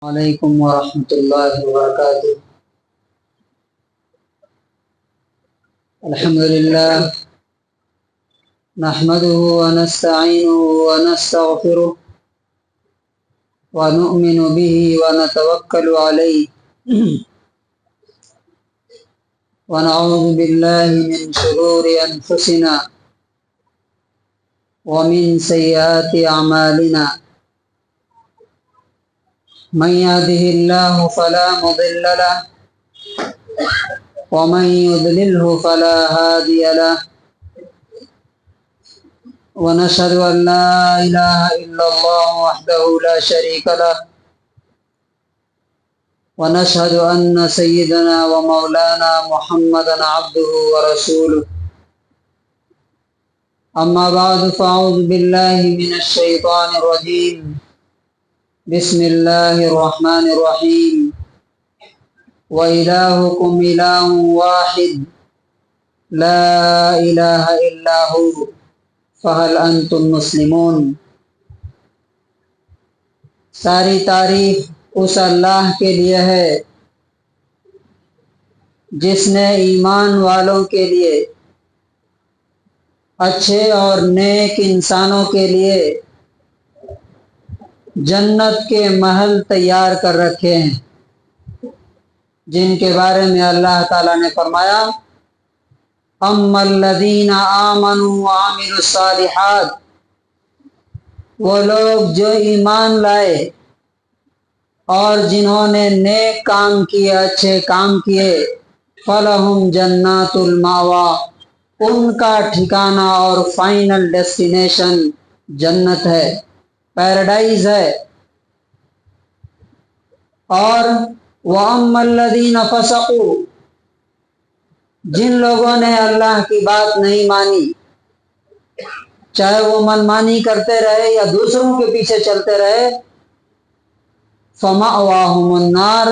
علیکم ورحمۃ اللہ وبرکاتہ۔ الحمد للہ نحمده ونستعینه ونستغفره ونؤمن به ونتوکل علیہ ونعوذ باللہ من شرور انفسنا ومن سیئات اعمالنا من يهده الله فلا مضل له ومن يضلله فلا هادي له ونشهد أن لا إله إلا الله وحده لا شريك له ونشهد أن سيدنا ومولانا محمدا عبده ورسوله أما بعد فأعوذ بالله من الشيطان الرجيم بسم الله الرحمن الرحيم وإلهكم إله واحد لا إله إلا هو فهل أنتم مسلمون۔ ساری تعریف اس اللہ کے لیے ہے جس نے ایمان والوں کے لیے اچھے اور نیک انسانوں کے لیے جنت کے محل تیار کر رکھے ہیں، جن کے بارے میں اللہ تعالیٰ نے فرمایا اما الذین آمنوا وعملوا الصالحات، وہ لوگ جو ایمان لائے اور جنہوں نے نیک کام کیے، اچھے کام کیے، فلہم جنات المأویٰ، ان کا ٹھکانہ اور فائنل ڈیسٹینیشن جنت ہے، پیراڈائز ہے۔ اور وَأَمَّا الَّذِينَ فَسَقُوا، جن لوگوں نے اللہ کی بات نہیں مانی، چاہے وہ من مانی کرتے رہے یا دوسروں کے پیچھے چلتے رہے، فَمَأْوَاهُمُ النَّارُ،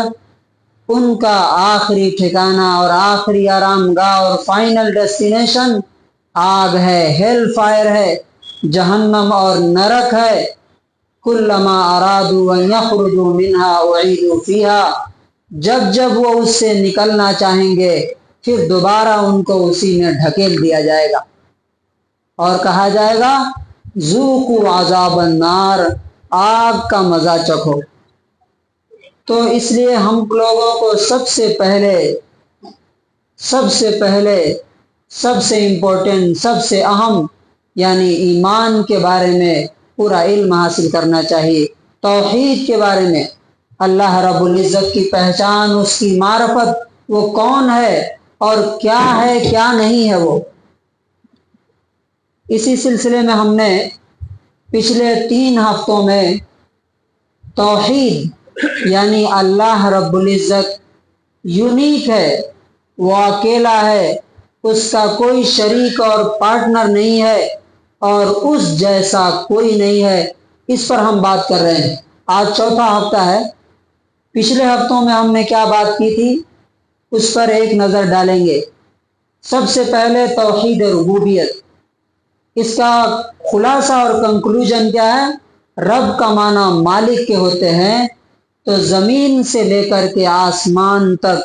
ان کا آخری ٹھکانہ اور آخری آرام گاہ اور فائنل ڈیسٹینیشن آگ ہے، ہیل فائر ہے، جہنم اور نرک ہے۔ کلما ارادوا ان یخرجوا منها اعیدوا فیہا، جب جب وہ اس سے نکلنا چاہیں گے پھر دوبارہ ان کو اسی میں ڈھکیل دیا جائے گا اور کہا جائے گا ذوقوا عذاب النار، آگ کا مزہ چکھو۔ تو اس لیے ہم لوگوں کو سب سے پہلے سب سے امپورٹنٹ، سب سے اہم یعنی ایمان کے بارے میں پورا علم حاصل کرنا چاہیے، توحید کے بارے میں، اللہ رب العزت کی پہچان، اس کی معرفت، وہ کون ہے اور کیا ہے کیا نہیں ہے وہ۔ اسی سلسلے میں ہم نے پچھلے 3 ہفتوں میں توحید یعنی اللہ رب العزت یونیک ہے، وہ اکیلا ہے، اس کا کوئی شریک اور پارٹنر نہیں ہے اور اس جیسا کوئی نہیں ہے، اس پر ہم بات کر رہے ہیں۔ آج 4تھا ہفتہ ہے۔ پچھلے ہفتوں میں ہم نے کیا بات کی تھی اس پر ایک نظر ڈالیں گے۔ سب سے پہلے توحید ربوبیت، اس کا خلاصہ اور کنکلوژن کیا ہے؟ رب کا معنی مالک کے ہوتے ہیں، تو زمین سے لے کر کے آسمان تک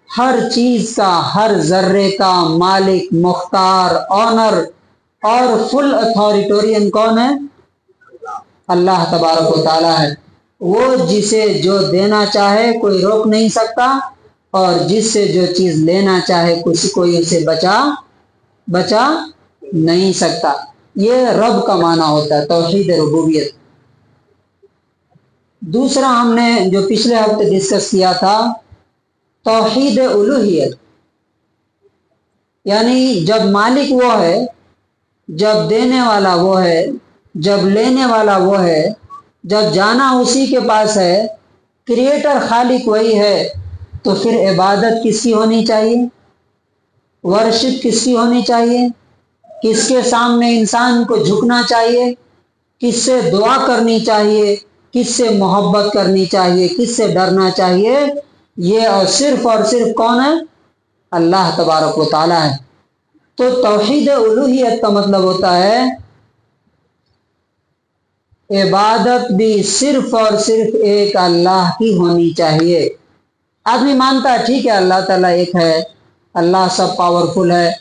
ہر چیز کا، ہر ذرے کا مالک، مختار، آنر اور فل اتھارٹورین کون ہے؟ اللہ تبارک و تعالی ہے۔ وہ جسے جو دینا چاہے کوئی روک نہیں سکتا، اور جس سے جو چیز لینا چاہے کوئی اسے بچا نہیں سکتا۔ یہ رب کا معنی ہوتا ہے توحید ربوبیت۔ دوسرا ہم نے جو پچھلے ہفتے ڈسکس کیا تھا توحید الوہیت، یعنی جب مالک وہ ہے، جب دینے والا وہ ہے، جب لینے والا وہ ہے، جب جانا اسی کے پاس ہے، کریٹر خالق وہی ہے، تو پھر عبادت کس کی ہونی چاہیے؟ ورشپ کس کی ہونی چاہیے؟ کس کے سامنے انسان کو جھکنا چاہیے؟ کس سے دعا کرنی چاہیے؟ کس سے محبت کرنی چاہیے؟ کس سے ڈرنا چاہیے؟ یہ اور صرف کون ہے؟ اللہ تبارک و تعالی ہے۔ تو توحید الوہیت کا مطلب ہوتا ہے इबादत भी सिर्फ और सिर्फ एक अल्लाह की होनी चाहिए। आदमी मानता है ठीक है अल्लाह ताला एक है, अल्लाह सब पावरफुल है,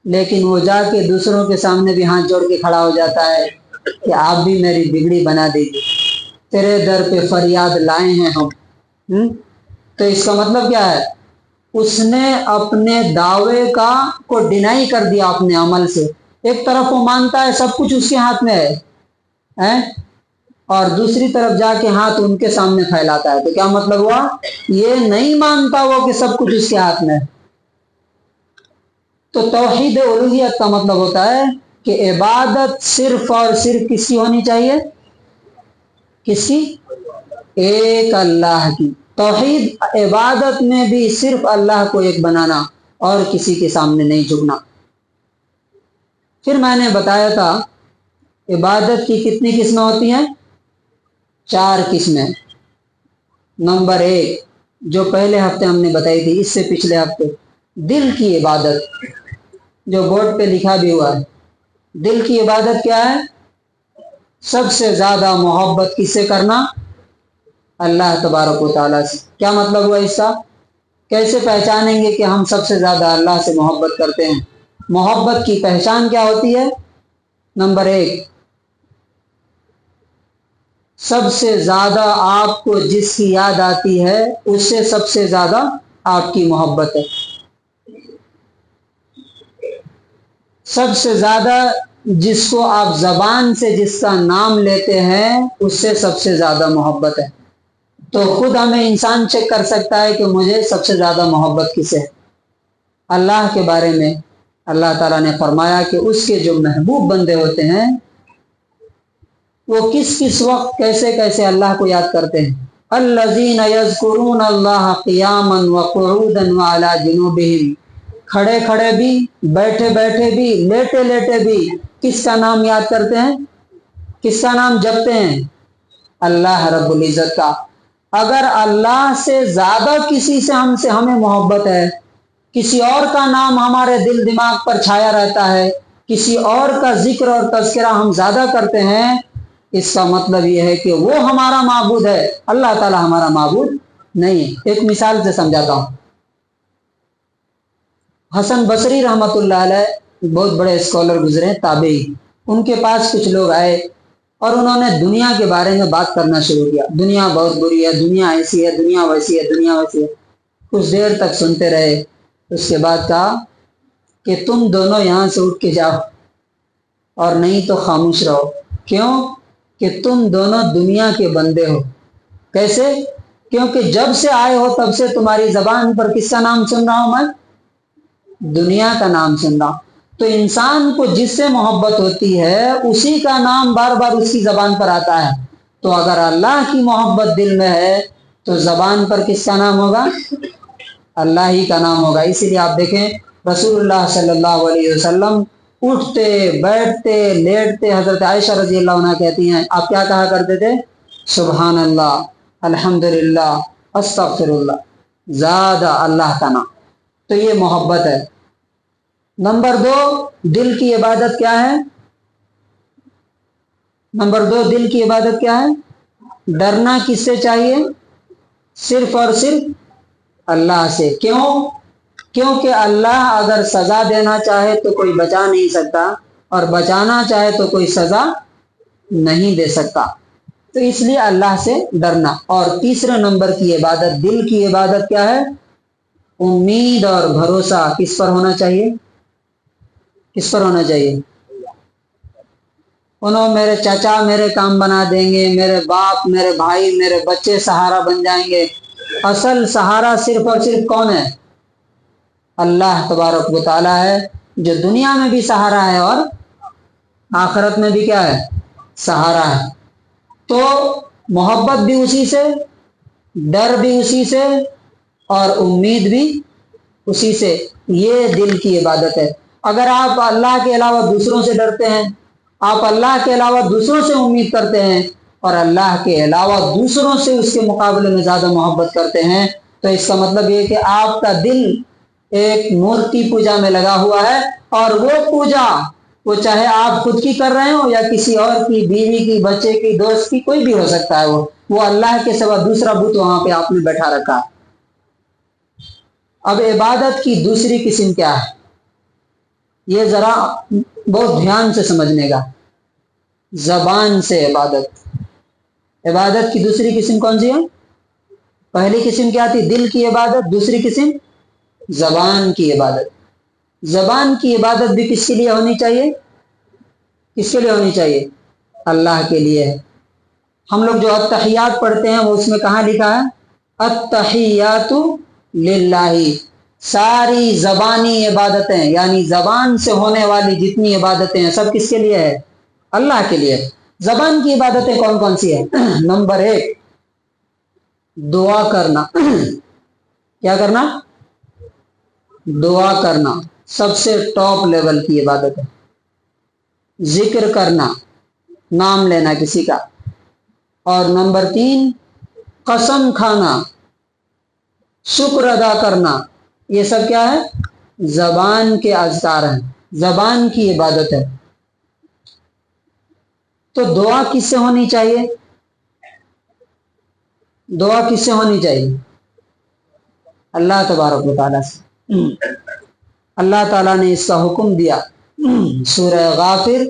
लेकिन वो जाके दूसरों के सामने भी हाथ जोड़ के खड़ा हो जाता है कि आप भी मेरी बिगड़ी बना दीजिए, तेरे दर पे फरियाद लाए हैं हम। तो इसका मतलब क्या है, उसने अपने दावे को डिनाई कर दिया अपने अमल से। एक तरफ वो मानता है सब कुछ उसके हाथ में है? और दूसरी तरफ जाके हाथ उनके सामने फैलाता है। तो क्या मतलब हुआ, ये नहीं मानता वो कि सब कुछ उसके हाथ में है। तो तौहीद उलूहियत का मतलब होता है कि इबादत सिर्फ और सिर्फ किसकी होनी चाहिए, किसकी, एक अल्लाह की। तौहीद इबादत में भी सिर्फ अल्लाह को एक बनाना और किसी के सामने नहीं झुकना। फिर मैंने बताया था इबादत की कितनी किस्में होती हैं, 4 किस्में। नंबर 1 जो पहले हफ्ते हमने बताई थी, इससे पिछले हफ्ते, दिल की इबादत, जो बोर्ड पे लिखा भी हुआ है। दिल की इबादत क्या है, सबसे ज्यादा मोहब्बत किससे करना, अल्लाह तबारक व तआला से। क्या मतलब हुआ इसका, कैसे पहचानेंगे कि हम सबसे ज्यादा अल्लाह से मोहब्बत करते हैं। मोहब्बत की पहचान क्या होती है, नंबर 1 सबसे ज्यादा आपको जिसकी याद आती है उससे सबसे ज्यादा आपकी मोहब्बत है। सबसे ज्यादा जिसको आप जबान से जिसका नाम लेते हैं उससे सबसे ज्यादा मोहब्बत है। तो खुद हमें इंसान चेक कर सकता है कि मुझे सबसे ज्यादा मोहब्बत किसे है। अल्लाह के बारे में अल्लाह ताला ने फरमाया कि उसके जो महबूब बंदे होते हैं वो किस किस वक्त कैसे कैसे अल्लाह को याद करते हैं। अल्लज़ीना यज़कुरून अल्लाह क़ियामन व क़ुऊदन व अला जुनूबिहिम, खड़े खड़े भी, बैठे बैठे भी, लेटे लेटे भी किसका नाम याद करते हैं, किसका नाम जपते हैं, अल्लाह रब्बुल इज़्ज़त का। अगर अल्लाह से ज्यादा किसी से हमें मोहब्बत है, किसी और का नाम हमारे दिल दिमाग पर छाया रहता है, किसी और का जिक्र और तज़किरा हम ज्यादा करते हैं, इसका मतलब यह है कि वो हमारा माबूद है, अल्लाह ताला हमारा माबूद नहीं है। एक मिसाल से समझाता हूं। हसन बसरी रहमतुल्लाह अलैह बहुत बड़े स्कॉलर गुजरे, ताबेई। उनके पास कुछ लोग आए और उन्होंने दुनिया के बारे में बात करना शुरू किया। दुनिया बहुत बुरी है, दुनिया ऐसी है, दुनिया वैसी है, दुनिया वैसी है। कुछ देर तक सुनते रहे, उसके बाद कहा कि तुम दोनों यहां से उठ के जाओ और नहीं तो खामोश रहो। क्यों, कि तुम दोनों दुनिया के बंदे हो। कैसे, क्योंकि जब से आए हो तब से तुम्हारी जबान पर किसका नाम सुन रहा हूं मैं, दुनिया का नाम सुन रहा हूं। तो इंसान को जिससे मोहब्बत होती है उसी का नाम बार बार उसकी जबान पर आता है। तो अगर अल्लाह की मोहब्बत दिल में है तो जबान पर किसका नाम होगा, अल्लाह ही का नाम होगा। इसीलिए आप देखें रसूलुल्लाह सल्लल्लाहु अलैहि वसल्लम उठते बैठते लेटते, हजरत आयशा रजी अल्लाह अन्हा कहती हैं आप क्या कहा करते थे, सुभान अल्लाह, अल्हम्दुलिल्लाह, अस्तगफिरुल्लाह, ज्यादा अल्लाह का नाम। तो ये मोहब्बत है। नंबर 2 दिल की इबादत क्या है, नंबर 2 दिल की इबादत क्या है, डरना किससे चाहिए, सिर्फ और सिर्फ अल्लाह से। क्यों, क्योंकि अल्लाह अगर सजा देना चाहे तो कोई बचा नहीं सकता और बचाना चाहे तो कोई सजा नहीं दे सकता। तो इसलिए अल्लाह से डरना। और तीसरे नंबर की इबादत, दिल की इबादत क्या है, उम्मीद और भरोसा किस पर होना चाहिए, किस पर होना चाहिए। उन्होंने मेरे चाचा मेरे काम बना देंगे, मेरे बाप, मेरे भाई, मेरे बच्चे सहारा बन जाएंगे। असल सहारा सिर्फ और सिर्फ कौन है, अल्लाह तबारक व तआला है, जो दुनिया में भी सहारा है और आखिरत में भी क्या है, सहारा है। तो मोहब्बत भी उसी से, डर भी उसी से और उम्मीद भी उसी से। ये दिल की इबादत है। अगर आप अल्लाह के अलावा दूसरों से डरते हैं, आप अल्लाह के अलावा दूसरों से उम्मीद करते हैं और अल्लाह के अलावा दूसरों से उसके मुकाबले में ज्यादा मोहब्बत करते हैं, तो इसका मतलब ये कि आपका दिल एक मूर्ति पूजा में लगा हुआ है और वो पूजा وہ چاہے آپ خود کی کر رہے ہو یا کسی اور کی، بیوی کی، بچے کی، دوست کی، کوئی بھی ہو سکتا ہے وہ اللہ کے سوا دوسرا بت وہاں پہ آپ نے بیٹھا رکھا۔ اب عبادت کی دوسری قسم کیا ہے، یہ ذرا بہت دھیان سے سمجھنے گا۔ زبان سے عبادت، عبادت کی دوسری قسم کون سی ہے؟ پہلی قسم کیا تھی؟ دل کی عبادت، دوسری قسم زبان کی عبادت۔ زبان کی عبادت بھی کس کے لیے ہونی چاہیے؟ کس کے لیے ہونی چاہیے؟ اللہ کے لیے۔ ہم لوگ جو التحیات پڑھتے ہیں وہ اس میں کہاں لکھا ہے؟ التحیات للہ۔ ساری زبانی عبادتیں یعنی زبان سے ہونے والی جتنی عبادتیں ہیں سب کس کے لیے ہے؟ اللہ کے لیے۔ زبان کی عبادتیں کون کون سی ہیں؟ نمبر 1 دعا کرنا۔ کیا کرنا؟ دعا کرنا سب سے ٹاپ لیول کی عبادت ہے۔ ذکر کرنا، نام لینا کسی کا۔ اور نمبر 3 قسم کھانا، شکر ادا کرنا، یہ سب کیا ہے؟ زبان کے اذکار ہیں، زبان کی عبادت ہے۔ تو دعا کس سے ہونی چاہیے؟ دعا کس سے ہونی چاہیے؟ اللہ تبارک و تعالیٰ سے۔ اللہ تعالیٰ نے اس کا حکم دیا سورہ غافر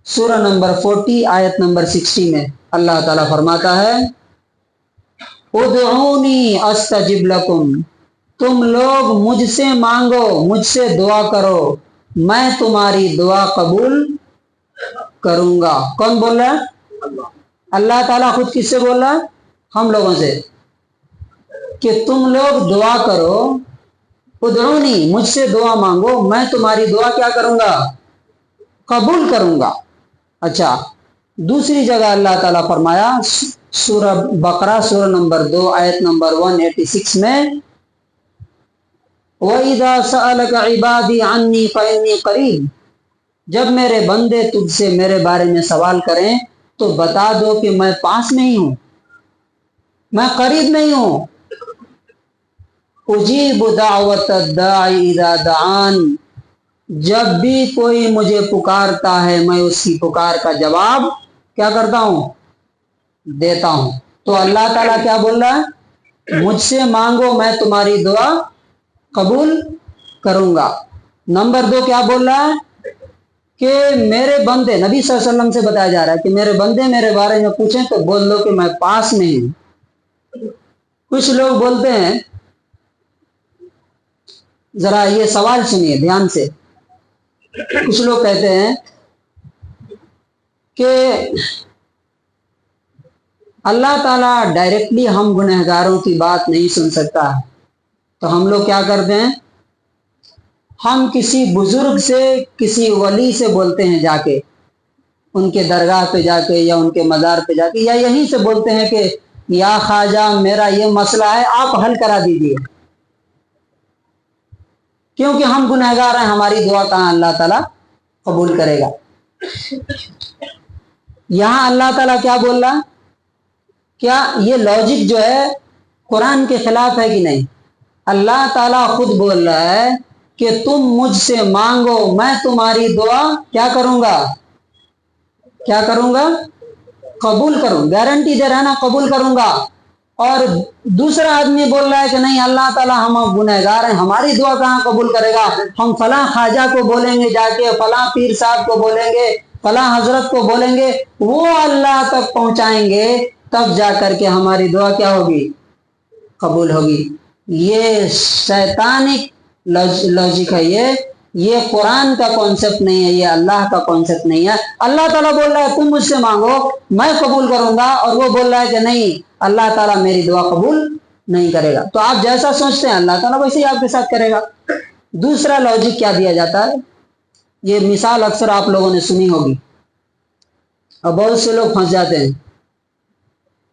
سورہ نمبر 40 آیت نمبر 60 میں۔ اللہ تعالیٰ فرماتا ہے ادعونی استجب لکم، تم لوگ مجھ سے مانگو، مجھ سے دعا کرو، میں تمہاری دعا قبول کروں گا۔ کون بول رہا ہے؟ اللہ تعالیٰ خود کس سے بول رہا ہے؟ ہم لوگوں سے، کہ تم لوگ دعا کرو، ادعونی مجھ سے دعا مانگو، میں تمہاری دعا کیا کروں گا؟ قبول کروں گا۔ اچھا، دوسری جگہ اللہ تعالیٰ فرمایا سورہ بقرہ سورہ نمبر 2 آیت نمبر 186 میں وَإِذَا سَأَلَكَ عِبَادِي عَنِّي فَإِنِّي قَرِيبٌ، جب میرے بندے تجھ سے میرے بارے میں سوال کریں تو بتا دو کہ میں پاس نہیں ہوں، میں قریب نہیں ہوں۔ اجیب دعوت الداعی اذا دعان، جب بھی کوئی مجھے پکارتا ہے میں اس کی پکار کا جواب کیا کرتا ہوں؟ دیتا ہوں۔ تو اللہ تعالیٰ کیا بول رہا ہے؟ مجھ سے مانگو میں تمہاری دعا قبول کروں گا۔ نمبر 2 کیا بول رہا ہے؟ کہ میرے بندے، نبی صلی اللہ علیہ وسلم سے بتایا جا رہا ہے کہ میرے بندے میرے بارے میں پوچھیں تو بول دو کہ میں پاس نہیں ہوں۔ کچھ لوگ بولتے ہیں، ذرا یہ سوال سنیے دھیان سے، کچھ لوگ کہتے ہیں کہ اللہ تعالیٰ ڈائریکٹلی ہم گنہگاروں کی بات نہیں سن سکتا، تو ہم لوگ کیا کرتے ہیں؟ ہم کسی بزرگ سے، کسی ولی سے بولتے ہیں، جا کے ان کے درگاہ پہ جا کے یا ان کے مزار پہ جا کے یا یہیں سے بولتے ہیں کہ یا خواجہ میرا یہ مسئلہ ہے آپ حل کرا دیجیے، کیونکہ ہم گنہگار ہیں، ہماری دعا کہاں اللہ تعالیٰ قبول کرے گا۔ یہاں اللہ تعالیٰ کیا بول رہا؟ کیا یہ لاجک جو ہے قرآن کے خلاف ہے کہ نہیں؟ اللہ تعالیٰ خود بول رہا ہے کہ تم مجھ سے مانگو میں تمہاری دعا کیا کروں گا؟ کیا کروں گا؟ قبول کروں، گارنٹی دے رہا ہے نا، قبول کروں گا۔ اور دوسرا آدمی بول رہا ہے کہ نہیں اللہ تعالیٰ ہم گنہگار ہیں، ہماری دعا کہاں قبول کرے گا؟ ہم فلاں خواجہ کو بولیں گے، جا کے فلاں پیر صاحب کو بولیں گے، فلاں حضرت کو بولیں گے، وہ اللہ تک پہنچائیں گے، تب جا کر کے ہماری دعا کیا ہوگی؟ قبول ہوگی۔ یہ شیطانک لاجک ہے، یہ قرآن کا کانسیپٹ نہیں ہے، یہ اللہ کا کانسیپٹ نہیں ہے۔ اللہ تعالیٰ بول رہا ہے تم مجھ سے مانگو میں قبول کروں گا، اور وہ بول رہا ہے کہ نہیں اللہ تعالیٰ میری دعا قبول نہیں کرے گا۔ تو آپ جیسا سوچتے ہیں اللہ تعالیٰ ویسے ہی آپ کے ساتھ کرے گا۔ دوسرا لاجک کیا دیا جاتا ہے؟ یہ مثال اکثر آپ لوگوں نے سنی ہوگی اور بہت سے لوگ پھنس جاتے ہیں،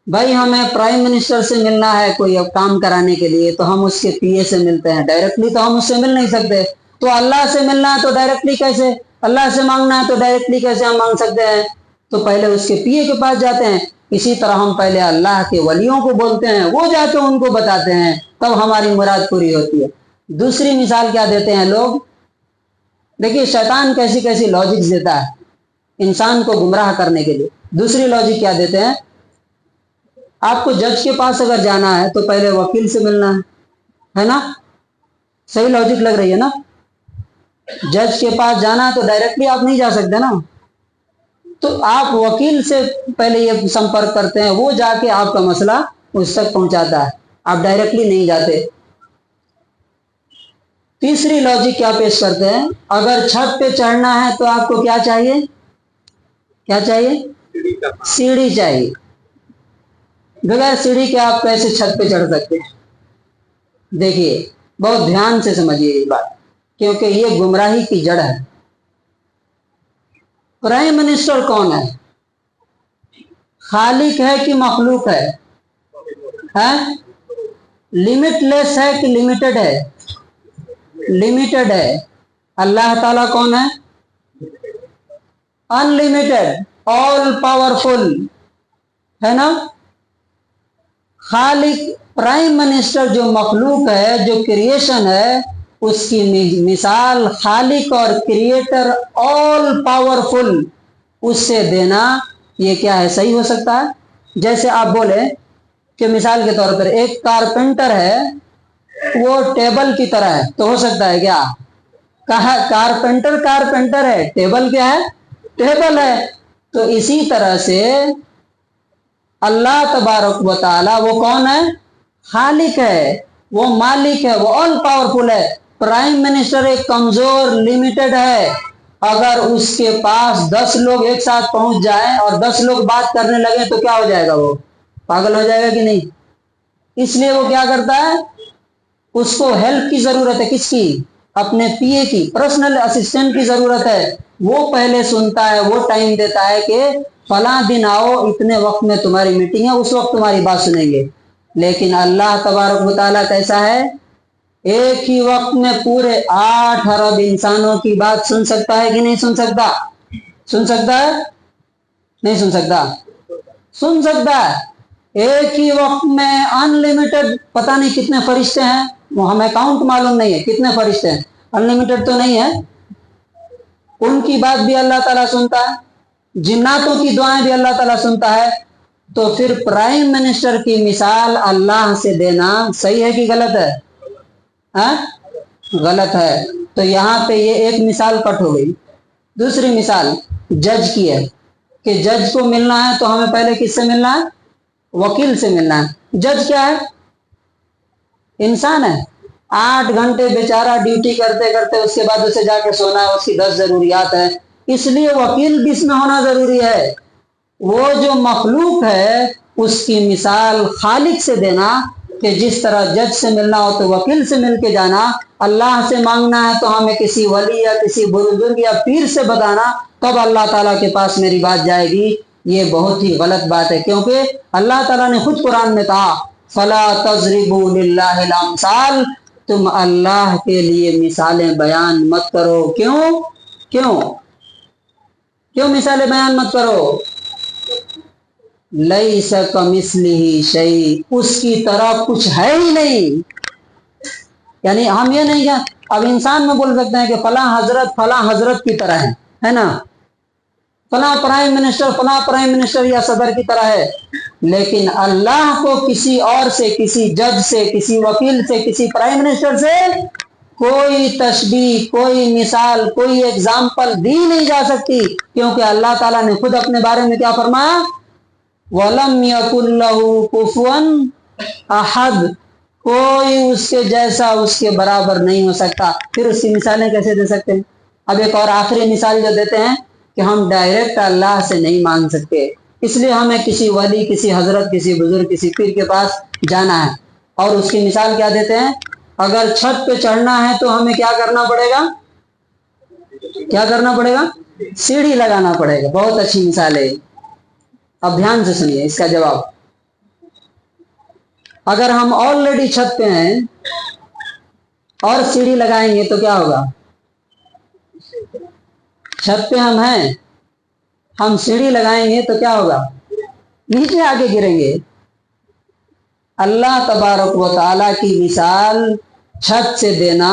بھائی ہمیں پرائم منسٹر سے ملنا ہے کوئی کام کرانے کے لیے تو ہم اس کے پی اے سے ملتے ہیں، ڈائریکٹلی تو ہم اس سے مل نہیں سکتے، تو اللہ سے ملنا ہے تو ڈائریکٹلی کیسے، اللہ سے مانگنا ہے تو ڈائریکٹلی کیسے ہم مانگ سکتے ہیں؟ تو پہلے اس کے پی اے کے پاس جاتے ہیں۔ اسی طرح ہم پہلے اللہ کے ولیوں کو بولتے ہیں، وہ جا کے ان کو بتاتے ہیں، تب ہماری مراد پوری ہوتی ہے۔ دوسری مثال کیا دیتے ہیں لوگ देखिए शैतान कैसी कैसी लॉजिक्स देता है इंसान को गुमराह करने के लिए। दूसरी लॉजिक क्या देते हैं, आपको जज के पास अगर जाना है तो पहले वकील से मिलना है ना? सही लॉजिक लग रही है ना? जज के पास जाना है तो डायरेक्टली आप नहीं जा सकते ना, तो आप वकील से पहले ये संपर्क करते हैं, वो जाके आपका मसला उस तक पहुंचाता है, आप डायरेक्टली नहीं जाते। तीसरी लॉजिक क्या पेश करते हैं, अगर छत पे चढ़ना है तो आपको क्या चाहिए, क्या चाहिए? सीढ़ी चाहिए। बगैर सीढ़ी के आप कैसे छत पे चढ़ सकते हैं? देखिए बहुत ध्यान से समझिए ये बात, क्योंकि ये गुमराही की जड़ है। प्राइम मिनिस्टर कौन है? खालिक है कि मखलूक है? हैं? लिमिटलेस है कि लिमिटेड है? लिमिटेड है। अल्लाह ताला कौन है? अनलिमिटेड, ऑल पावरफुल, है ना? खालिक प्राइम मिनिस्टर जो मखलूक है, जो क्रिएशन है, उसकी मिसाल खालिक और क्रिएटर ऑल पावरफुल उससे देना, ये क्या है, सही हो सकता है? जैसे आप बोले कि मिसाल के तौर पर एक कारपेंटर है, वो टेबल की तरह है, तो हो सकता है क्या? कहा कारपेंटर कारपेंटर है, टेबल क्या है? टेबल है। तो इसी तरह से अल्लाह तबारक व तआला वो कौन है? खालिक है, वो मालिक है, वो ऑल पावरफुल है। प्राइम मिनिस्टर एक कमजोर लिमिटेड है। अगर उसके पास 10 लोग एक साथ पहुंच जाएं और 10 लोग बात करने लगे तो क्या हो जाएगा? वो पागल हो जाएगा कि नहीं? इसलिए वो क्या करता है, उसको हेल्प की जरूरत है। किसकी? अपने पीए की, पर्सनल असिस्टेंट की जरूरत है। वो पहले सुनता है, वो टाइम देता है कि फला दिन आओ, इतने वक्त में तुम्हारी मीटिंग है, उस वक्त तुम्हारी बात सुनेंगे। लेकिन अल्लाह तबारक व तआला कैसा है, एक ही वक्त में पूरे 8 अरब इंसानों की बात सुन सकता है कि नहीं सुन सकता? सुन सकता है? नहीं सुन सकता? सुन सकता है। एक ही वक्त में अनलिमिटेड, पता नहीं कितने फरिश्ते हैं, वो हमें काउंट मालूम नहीं है कितने फरिश्ते हैं, अनलिमिटेड तो नहीं है। उनकी बात भी अल्लाह ताला सुनता है, जिन्नातों की दुआएं भी अल्लाह ताला सुनता है। तो फिर प्राइम मिनिस्टर की मिसाल अल्लाह से देना सही है कि गलत है? हाँ? गलत है। तो यहाँ पे ये एक मिसाल कट हो गई। दूसरी मिसाल जज की है कि जज को मिलना है तो हमें पहले किससे मिलना है? वकील से मिलना है। जज क्या है? इंसान है। 8 घंटे बेचारा ड्यूटी करते करते उसके बाद उसे जाके सोना है, उसकी 10 जरूरियात है, इसलिए वकील भी इसमें होना जरूरी है। वो जो मखलूक है उसकी मिसाल खालिक से देना, कि जिस तरह जज से मिलना हो तो वकील से मिल के जाना, अल्लाह से मांगना है तो हमें किसी वली या किसी बुजुर्ग या पीर से बताना, तब अल्लाह ताला के पास मेरी बात जाएगी। ये बहुत ही गलत बात है, क्योंकि अल्लाह ताला ने खुद कुरान में कहा, फला तजरिबू लिल्लाहिल अमसाल, तुम अल्लाह के लिए मिसालें बयान मत करो। क्यों? क्यों क्यों मिसालें बयान मत करो? लैसा कमिस्लिही शै, उसकी तरह कुछ है ही नहीं। यानी हम ये नहीं है, अब इंसान में बोल सकते हैं कि फला हजरत की तरह है ना, फला प्राइम मिनिस्टर या सदर की तरह है। लेकिन अल्लाह को किसी और से, किसी जज से, किसी वकील से, किसी प्राइम मिनिस्टर से कोई तशबीह, कोई मिसाल, कोई एग्जाम्पल दी नहीं जा सकती, क्योंकि अल्लाह ताला ने खुद अपने बारे में क्या फरमाया, वलम यकुल्लहु कुफुवन अहद, कोई उसके जैसा, उसके बराबर नहीं हो सकता। फिर उसकी मिसालें कैसे दे सकते हैं? अब एक और आखिरी मिसाल जो देते हैं कि हम डायरेक्ट अल्लाह से नहीं मांग सकते, इसलिए हमें किसी वली, किसी हजरत, किसी बुजुर्ग, किसी पीर के पास जाना है। और उसकी मिसाल क्या देते हैं, अगर छत पे चढ़ना है तो हमें क्या करना पड़ेगा? क्या करना पड़ेगा? सीढ़ी लगाना पड़ेगा। बहुत अच्छी मिसाल है। अब ध्यान से सुनिए इसका जवाब। अगर हम ऑलरेडी छत पे हैं और सीढ़ी लगाएंगे तो क्या होगा? छत पे हम हैं, हम सीढ़ी लगाएंगे तो क्या होगा? नीचे आके गिरेंगे। अल्लाह तबारक व तआला की मिसाल छत से देना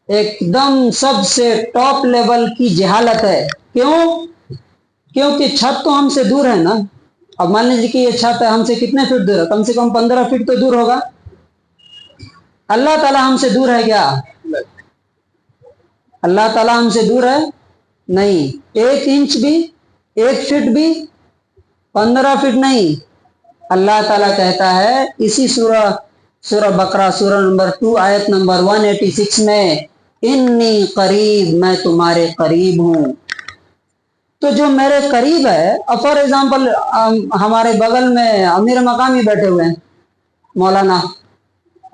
ایک دم سب سے ٹاپ لیول کی جہالت ہے. کیوں؟ کیونکہ چھت تو ہم سے دور ہے نا. اب مان لیجیے کہ یہ چھت ہے ہم سے کتنے فٹ دور ہے؟ کم سے کم 15 فٹ تو دور ہوگا. اللہ تعالیٰ ہم سے دور ہے کیا؟ اللہ تعالیٰ ہم سے دور ہے نہیں. 1 انچ بھی، 1 فٹ بھی، 15 فٹ نہیں. اللہ تعالیٰ کہتا ہے اسی سورہ بقرہ سورہ نمبر 2 آیت نمبر 186 میں، انی قریب، میں تمہارے قریب ہوں. تو جو میرے قریب ہے، اب فار ایگزامپل ہمارے بغل میں امیر مقامی بیٹھے ہوئے ہیں مولانا،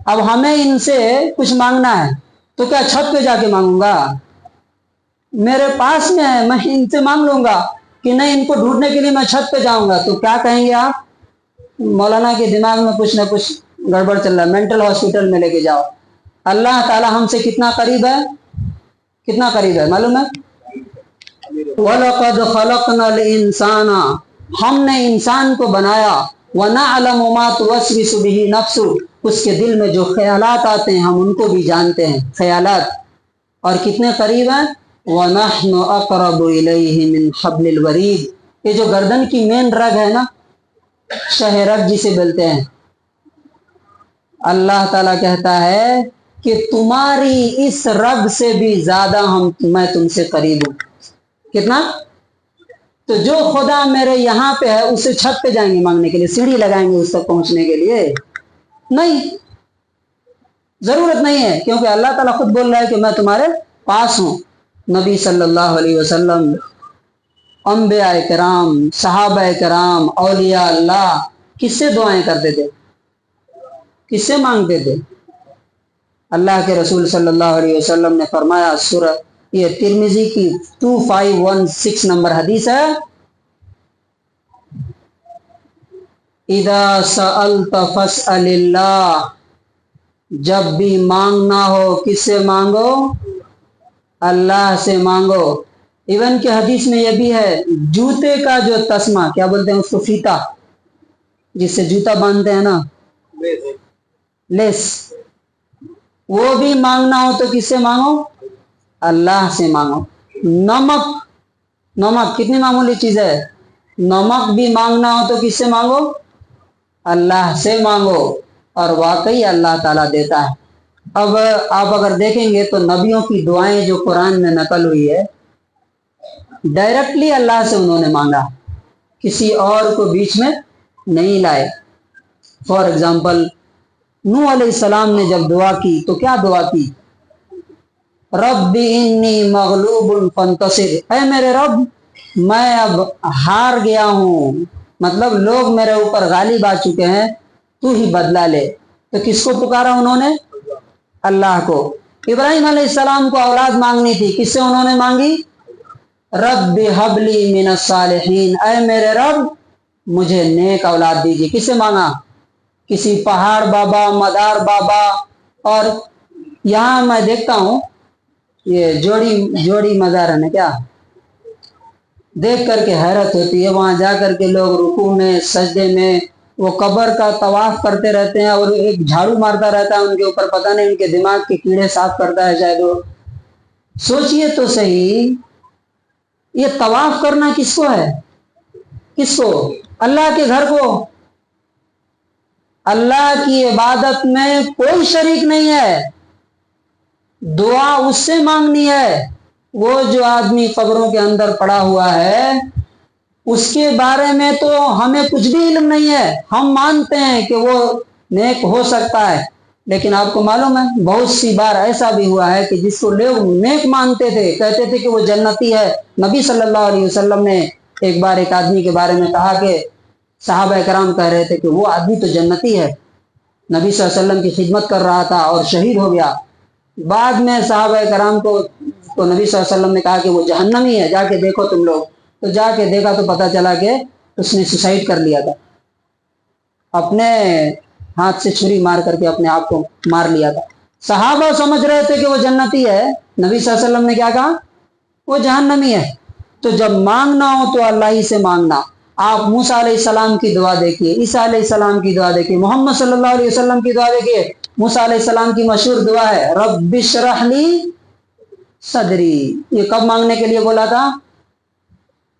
اب ہمیں ان سے کچھ مانگنا ہے تو کیا چھت پہ جا کے مانگوں گا؟ میرے پاس میں ہے، میں ان سے مانگ لوں گا کہ نہیں، ان کو ڈھونڈنے کے لیے میں چھت پہ جاؤں گا تو کیا کہیں گے آپ؟ مولانا کے دماغ میں کچھ نہ کچھ گڑبڑ چل رہا ہے، مینٹل ہاسپٹل میں لے کے جاؤ. اللہ تعالیٰ ہم سے کتنا قریب ہے؟ کتنا قریب ہے معلوم ہے؟ وَلَقَدْ خَلَقْنَا الْإِنسَانَ، ہم نے انسان کو بنایا. وَنَعْلَمُ مَا تُوَسْوِسُ بِهِ نَفْسُهُ، اس کے دل میں جو خیالات آتے ہیں ہم ان کو بھی جانتے ہیں خیالات. اور کتنے قریب ہیں؟ وَنَحْنُ أَقْرَبُ إِلَيْهِ مِنْ حَبْلِ الْوَرِيدِ، یہ جو گردن کی مین رگ ہے نا، شہ رگ جسے بولتے ہیں، اللہ تعالیٰ کہتا ہے کہ تمہاری اس رگ سے بھی زیادہ میں تم سے قریب ہوں. کتنا؟ تو جو خدا میرے یہاں پہ ہے اسے چھت پہ جائیں گے مانگنے کے لیے، سیڑھی لگائیں گے اس تک پہنچنے کے لیے؟ نہیں، ضرورت نہیں ہے، کیونکہ اللہ تعالیٰ خود بول رہا ہے کہ میں تمہارے پاس ہوں. نبی صلی اللہ علیہ وسلم، انبیاء کرام، صحابہ کرام، اولیاء اللہ کس سے دعائیں کرتے تھے؟ کس سے مانگتے تھے؟ اللہ کے رسول صلی اللہ علیہ وسلم نے فرمایا، سورہ، یہ ترمذی کی 2516 نمبر حدیث ہے، اذا سألت فاسأل اللہ، جب بھی مانگنا ہو کس سے مانگو؟ اللہ سے مانگو. ایون کہ حدیث میں یہ بھی ہے، جوتے کا جو تسمہ، کیا بولتے ہیں اس کو، فیتا، جس سے جوتا باندھتے ہیں نا، لیس، وہ بھی مانگنا ہو تو کس سے مانگو؟ اللہ سے مانگو. نمک کتنی معمولی چیز ہے، نمک بھی مانگنا ہو تو کس سے مانگو؟ اللہ سے مانگو، اور واقعی اللہ تعالیٰ دیتا ہے. اب آپ اگر دیکھیں گے تو نبیوں کی دعائیں جو قرآن میں نقل ہوئی ہے، ڈائریکٹلی اللہ سے انہوں نے مانگا، کسی اور کو بیچ میں نہیں لائے. فار ایگزامپل نوح علیہ السلام نے جب دعا کی تو کیا دعا کی؟ رب انی مغلوب فانتصر، اے میرے رب میں اب ہار گیا ہوں، مطلب لوگ میرے اوپر غالب آ چکے ہیں، تو ہی بدلہ لے. تو کس کو پکارا انہوں نے؟ اللہ کو. ابراہیم علیہ السلام کو اولاد مانگنی تھی، کس سے انہوں نے مانگی؟ رب ہب لی من الصالحین، اے میرے رب مجھے نیک اولاد دیجیے. کس سے مانگا؟ کسی پہاڑ بابا، مدار بابا. اور یہاں میں دیکھتا ہوں یہ جوڑی مزار ہے نا، کیا دیکھ کر کے حیرت ہوتی ہے. وہاں جا کر کے لوگ رکوع میں، سجدے میں وہ قبر کا طواف کرتے رہتے ہیں، اور ایک جھاڑو مارتا رہتا ہے ان کے اوپر، پتہ نہیں ان کے دماغ کے کیڑے صاف کرتا ہے شاید وہ. سوچئے تو صحیح، یہ طواف کرنا کس کو ہے؟ کس کو؟ اللہ کے گھر کو. اللہ کی عبادت میں کوئی شریک نہیں ہے، دعا اس سے مانگنی ہے. وہ جو آدمی قبروں کے اندر پڑا ہوا ہے اس کے بارے میں تو ہمیں کچھ بھی علم نہیں ہے. ہم مانتے ہیں کہ وہ نیک ہو سکتا ہے، لیکن آپ کو معلوم ہے بہت سی بار ایسا بھی ہوا ہے کہ جس کو لوگ نیک مانتے تھے، کہتے تھے کہ وہ جنتی ہے. نبی صلی اللہ علیہ وسلم نے ایک بار ایک آدمی کے بارے میں کہا کہ صحابہ کرام کہہ رہے تھے کہ وہ آدمی تو جنتی ہے، نبی صلی اللہ علیہ وسلم کی خدمت کر رہا تھا اور شہید ہو گیا. بعد میں صحابہ کرام کو نبی صلی اللہ علیہ وسلم نے کہا کہ وہ جہنمی ہے، جا کے دیکھو تم لوگ. تو جا کے دیکھا تو پتہ چلا کہ اس نے سوسائڈ کر لیا تھا، اپنے ہاتھ سے چھری مار کر کے اپنے آپ کو مار لیا تھا. صحابہ سمجھ رہے تھے کہ وہ جنتی ہے، نبی صلی اللہ علیہ وسلم نے کیا کہا؟ وہ جہنمی ہے. تو جب مانگنا ہو تو اللہ ہی سے مانگنا. آپ موسیٰ علیہ السلام کی دعا دیکھیے، عیسیٰ علیہ السلام کی دعا دیکھیے، محمد صلی اللہ علیہ وسلم کی دعا دیکھیے. موسیٰ علیہ السلام کی مشہور دعا ہے، رب اشرح لی सदरी। ये कब मांगने के लिए बोला था?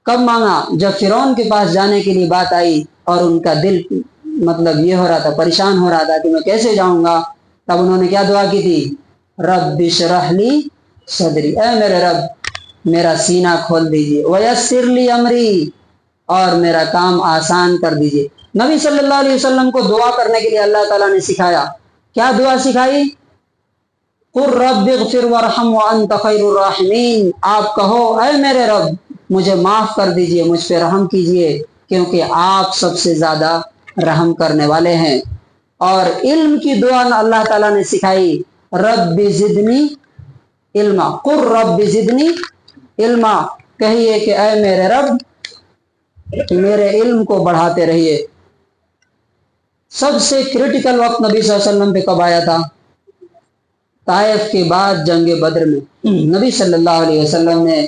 कब मांगा? जब फिरौन के पास जाने के लिए बात आई और उनका दिल मतलब ये हो रहा था, परेशान हो रहा था कि मैं कैसे जाऊंगा। तब उन्होंने क्या दुआ की थी? रब्बि इश्रह ली सदरी, ऐ मेरे रब मेरा सीना खोल दीजिए, वयस्सिर ली अमरी, और मेरा काम आसान कर दीजिए। नबी सल्लल्लाहु अलैहि वसल्लम को दुआ करने के लिए अल्लाह ताला ने सिखाया। क्या दुआ सिखाई? कुर रब्बिग़फिर वरहम व अंत खैरुर राहिमीन। आप कहो, ऐ मेरे रब मुझे माफ कर दीजिए, मुझ पे रहम कीजिए, क्योंकि आप सबसे ज्यादा रहम करने वाले हैं। और इल्म की दुआ अल्लाह ताला ने सिखाई, रब्बि ज़िदनी इल्मा, कुर रब्बि ज़िदनी इल्मा। कहिए कि ऐ मेरे रब मेरे इल्म को बढ़ाते रहिए। सबसे क्रिटिकल वक्त नबी सल्लल्लाहु अलैहि वसल्लम पे कब आया था? ताइफ के बाद जंग बद्र में नबी सल्लल्लाहु अलैहि वसल्लम ने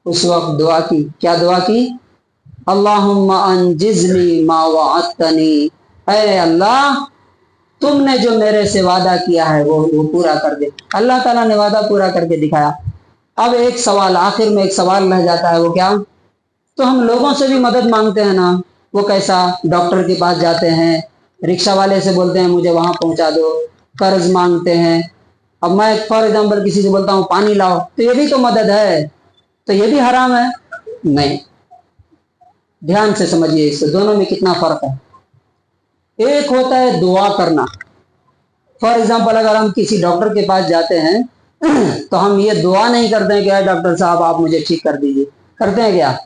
उस वक्त दुआ की। क्या दुआ की? अल्लाहुम्मा अंजिज़ली मा वअदतनी, ऐ अल्लाह तुमने जो मेरे से वादा किया है वो पूरा कर दे। अल्लाह ताला ने वादा पूरा करके दिखाया। अब एक सवाल, आखिर में एक सवाल रह जाता है, वो क्या? तो हम लोगों से भी मदद मांगते हैं ना, वो कैसा? डॉक्टर के पास जाते हैं, रिक्शा वाले से बोलते हैं मुझे वहां पहुंचा दो, कर्ज मांगते हैं। अब मैं फॉर एग्जाम्पल किसी से बोलता हूँ पानी लाओ, तो ये भी तो मदद है, तो ये भी हराम है? नहीं। ध्यान से समझिए, इससे दोनों में कितना फर्क है। एक होता है दुआ करना। फॉर एग्जाम्पल अगर हम किसी डॉक्टर के पास जाते हैं तो हम ये दुआ नहीं करते हैं कि डॉक्टर साहब आप मुझे ठीक कर दीजिए। करते हैं क्या?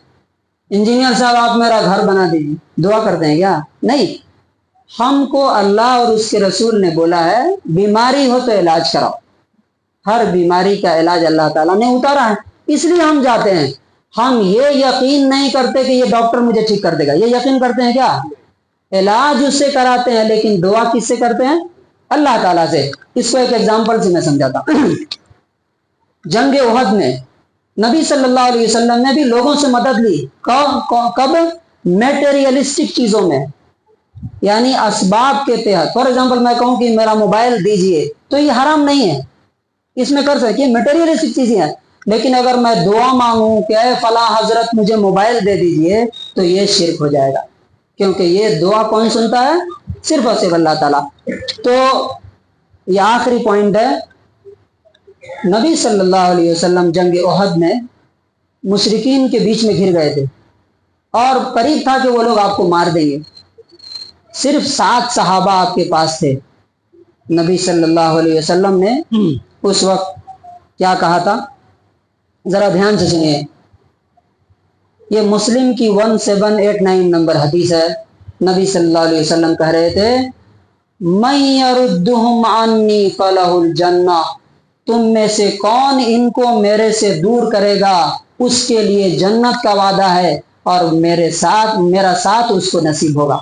इंजीनियर साहब आप मेरा घर बना दीजिए, दुआ करते हैं क्या? नहीं। हमको अल्लाह और उसके रसूल ने बोला है बीमारी हो तो इलाज कराओ। हर बीमारी का इलाज अल्लाह ताला ने उतारा है, इसलिए हम जाते हैं। हम ये यकीन नहीं करते कि ये डॉक्टर मुझे ठीक कर देगा, ये यकीन करते हैं क्या? इलाज उससे कराते हैं, लेकिन दुआ किससे करते हैं? अल्लाह ताला से। इसको एक एग्जांपल से मैं समझाता हूं। जंग उहद में नबी सल्लल्लाहु अलैहि वसल्लम ने भी लोगों से मदद ली। कब? मेटेरियलिस्टिक चीजों में, यानी असबाब के तहत। फॉर एग्जांपल मैं कहूं कि मेरा मोबाइल दीजिए, तो ये हराम नहीं है, इसमें कर सकते, मेटेरियलिस्टिक चीजें हैं। लेकिन अगर मैं दुआ मांगूं कि ऐ फला हजरत मुझे मोबाइल दे दीजिए, तो ये शिर्क हो जाएगा, क्योंकि ये दुआ कौन सुनता है? सिर्फ और सिर्फ अल्लाह ताला। तो ये आखिरी पॉइंट है। नबी सल्लल्लाहु अलैहि वसल्लम जंग उहद में मुशरिकीन के बीच में घिर गए थे और करीब था कि वो लोग आपको मार देंगे। सिर्फ 7 सहाबा आपके पास थे। नबी सल्लल्लाहु अलैहि वसल्लम ने उस वक्त क्या कहा था? जरा ध्यान से सुनिए। ये मुस्लिम की 1789 नंबर हदीस है। नबी सल्लल्लाहु अलैहि वसल्लम कह रहे थे, मैं यरुद्दुहुम अन्नी फलहुल जन्ना, तुम में से कौन इनको मेरे से दूर करेगा, उसके लिए जन्नत का वादा है और मेरा साथ उसको नसीब होगा।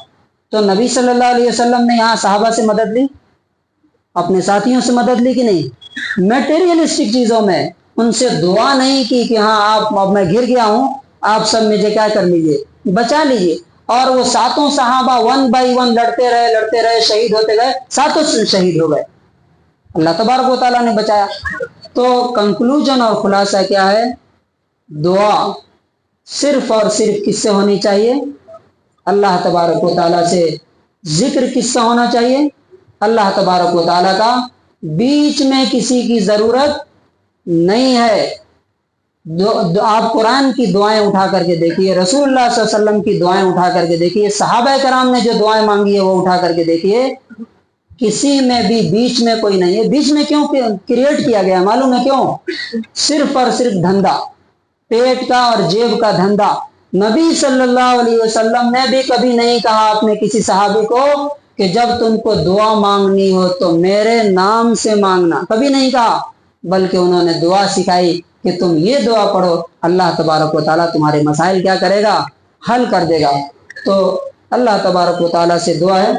तो नबी सल्लल्लाहु अलैहि वसल्लम ने यहाँ सहाबा से मदद ली, अपने साथियों से मदद ली कि नहीं? मेटेरियलिस्टिक चीजों में उनसे दुआ नहीं की कि हाँ आप, अब मैं घिर गया हूं, आप सब मुझे क्या कर लीजिए, बचा लीजिए। और वो 7 सहाबा 1 बाई 1 लड़ते रहे, शहीद होते गए, 7 शहीद हो गए, अल्लाह तबारक व तआला ने बचाया। तो कंक्लूजन और खुलासा क्या है? दुआ सिर्फ और सिर्फ किससे होनी चाहिए? अल्लाह तबारक व तआला से। जिक्र किससे होना चाहिए? अल्लाह तबारक व तआला का। बीच में किसी की जरूरत नहीं है। आप कुरान की दुआएं उठा करके देखिए, रसूलुल्लाह सल्लल्लाहु अलैहि वसल्लम की दुआएं उठा करके देखिए, सहाबा कराम ने जो दुआएं मांगी है वो उठा करके देखिए, किसी में भी बीच में कोई नहीं है। बीच में क्यों क्रिएट किया गया मालूम है क्यों? सिर्फ और सिर्फ धंधा, पेट का और जेब का धंधा। नबी सल्लल्लाहु अलैहि वसल्लम ने भी कभी नहीं कहा अपने किसी सहाबी को कि जब तुमको दुआ मांगनी हो तो मेरे नाम से मांगना, कभी नहीं कहा। बल्कि उन्होंने दुआ सिखाई कि तुम ये दुआ पढ़ो, अल्लाह तबारक व तआला तुम्हारे मसाइल क्या करेगा? हल कर देगा। तो अल्लाह तबारक व तआला से दुआ है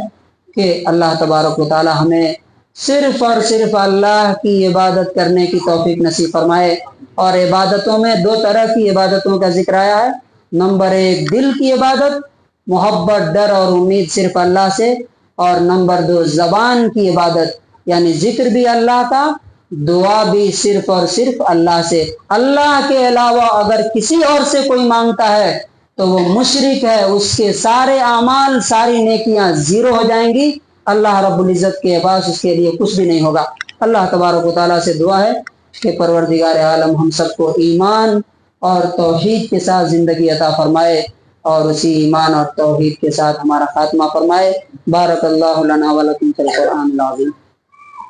कि अल्लाह तबारक व तआला हमें सिर्फ और सिर्फ अल्लाह की इबादत करने की तौफीक नसीब फरमाए। और इबादतों में 2 तरह की इबादतों का जिक्र आया है। नंबर 1 दिल की इबादत, मोहब्बत, डर और उम्मीद सिर्फ अल्लाह से। और नंबर 2 जबान की इबादत, यानी जिक्र भी अल्लाह का دعا بھی صرف اور صرف اللہ سے، اللہ کے علاوہ اگر کسی اور سے کوئی مانگتا ہے تو وہ مشرک ہے، اس کے سارے اعمال ساری نیکیاں زیرو ہو جائیں گی، اللہ رب العزت کے پاس اس کے لیے کچھ بھی نہیں ہوگا۔ اللہ تبارک و تعالیٰ سے دعا ہے کہ پروردگار عالم ہم سب کو ایمان اور توحید کے ساتھ زندگی عطا فرمائے اور اسی ایمان اور توحید کے ساتھ ہمارا خاتمہ فرمائے۔ بارک اللہ لنا ولکم فی القرآن العظیم۔